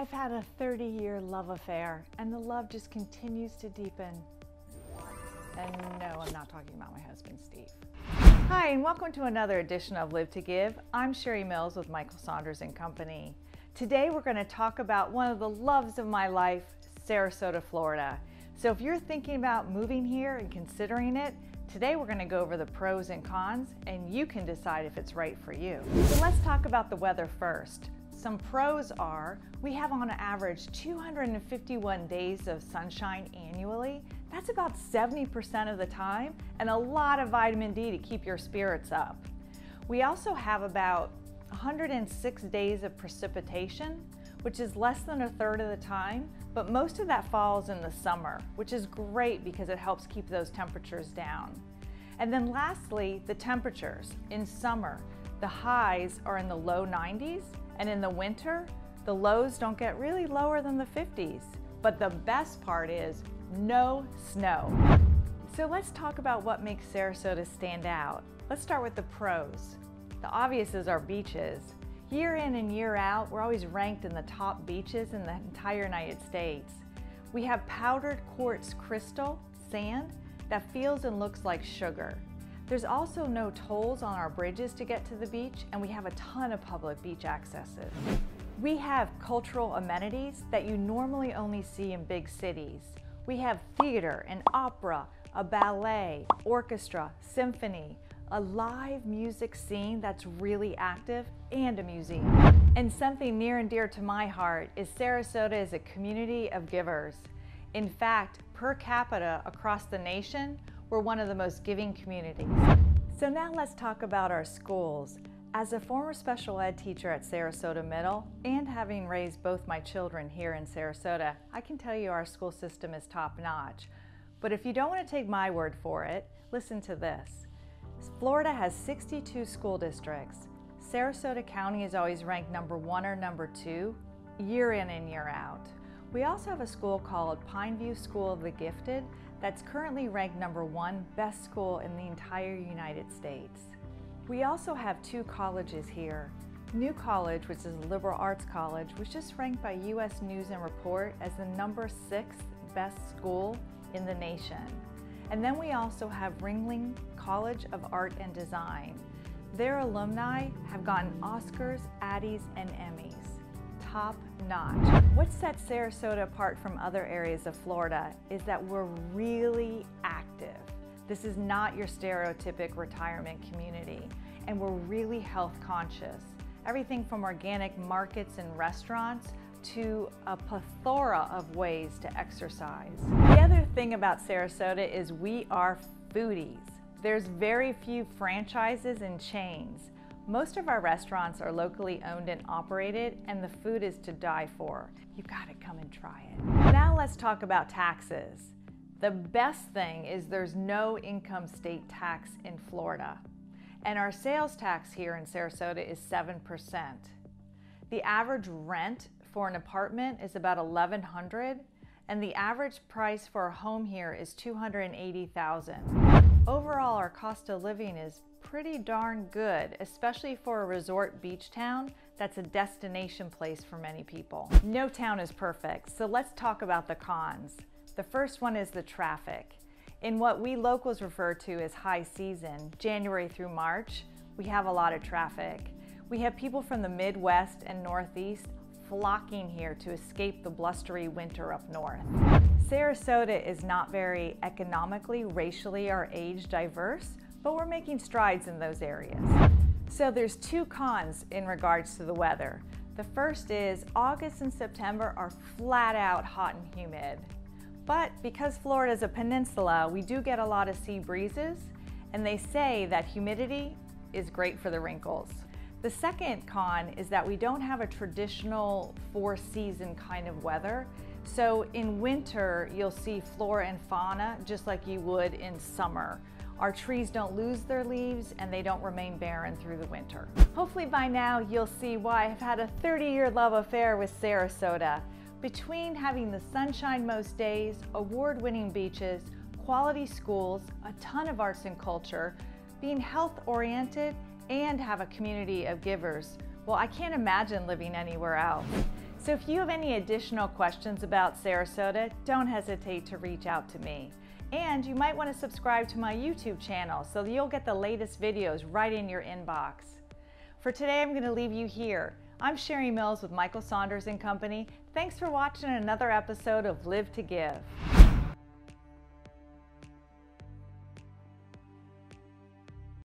I've had a 30-year love affair, and the love just continues to deepen. And no, I'm not talking about my husband, Steve. Hi, and welcome to another edition of Live to Give. I'm Sherri Mills with Michael Saunders & Company. Today we're going to talk about one of the loves of my life, Sarasota, Florida. So if you're thinking about moving here and considering it, today we're going to go over the pros and cons, and you can decide if it's right for you. So let's talk about the weather first. Some pros are, we have on average 251 days of sunshine annually. That's about 70% of the time, and a lot of vitamin D to keep your spirits up. We also have about 106 days of precipitation, which is less than a third of the time, but most of that falls in the summer, which is great because it helps keep those temperatures down. And then lastly, the temperatures. In summer, the highs are in the low 90s, and in the winter, the lows don't get really lower than the 50s. But the best part is no snow. So let's talk about what makes Sarasota stand out. Let's start with the pros. The obvious is our beaches. Year in and year out, we're always ranked in the top beaches in the entire United States. We have powdered quartz crystal sand that feels and looks like sugar. There's also no tolls on our bridges to get to the beach, and we have a ton of public beach accesses. We have cultural amenities that you normally only see in big cities. We have theater and opera, a ballet, orchestra, symphony, a live music scene that's really active, and a museum. And something near and dear to my heart is Sarasota is a community of givers. In fact, per capita across the nation, we're one of the most giving communities. So now let's talk about our schools. As a former special ed teacher at Sarasota Middle and having raised both my children here in Sarasota, I can tell you our school system is top-notch. But if you don't want to take my word for it, listen to this. Florida has 62 school districts. Sarasota County is always ranked number 1 or number 2, year in and year out. We also have a school called Pineview School of the Gifted that's currently ranked number 1 best school in the entire United States. We also have 2 colleges here. New College, which is a liberal arts college, was just ranked by U.S. News and Report as the number 6th best school in the nation. And then we also have Ringling College of Art and Design. Their alumni have gotten Oscars, Addies, and Emmys. Top notch. What sets Sarasota apart from other areas of Florida is that we're really active. This is not your stereotypic retirement community, and we're really health conscious. Everything from organic markets and restaurants to a plethora of ways to exercise. The other thing about Sarasota is we are foodies. There's very few franchises and chains. Most of our restaurants are locally owned and operated, and the food is to die for. You gotta come and try it. Now let's talk about taxes. The best thing is there's no income state tax in Florida. And our sales tax here in Sarasota is 7%. The average rent for an apartment is about $1,100, and the average price for a home here is $280,000. Overall, our cost of living is pretty darn good, especially for a resort beach town that's a destination place for many people. No town is perfect, so let's talk about the cons. The first one is the traffic. In what we locals refer to as high season, January through March, we have a lot of traffic. We have people from the Midwest and Northeast flocking here to escape the blustery winter up north. Sarasota is not very economically, racially, or age diverse, but we're making strides in those areas. So there's 2 cons in regards to the weather. The first is August and September are flat out hot and humid. But because Florida is a peninsula, we do get a lot of sea breezes, and they say that humidity is great for the wrinkles. The second con is that we don't have a traditional 4-season kind of weather. So in winter, you'll see flora and fauna just like you would in summer. Our trees don't lose their leaves, and they don't remain barren through the winter. Hopefully by now you'll see why I've had a 30-year love affair with Sarasota. Between having the sunshine most days, award-winning beaches, quality schools, a ton of arts and culture, being health-oriented, and have a community of givers, well, I can't imagine living anywhere else. So if you have any additional questions about Sarasota, don't hesitate to reach out to me. And you might want to subscribe to my YouTube channel so that you'll get the latest videos right in your inbox. For today, I'm going to leave you here. I'm Sherri Mills with Michael Saunders & Company. Thanks for watching another episode of Live to Give.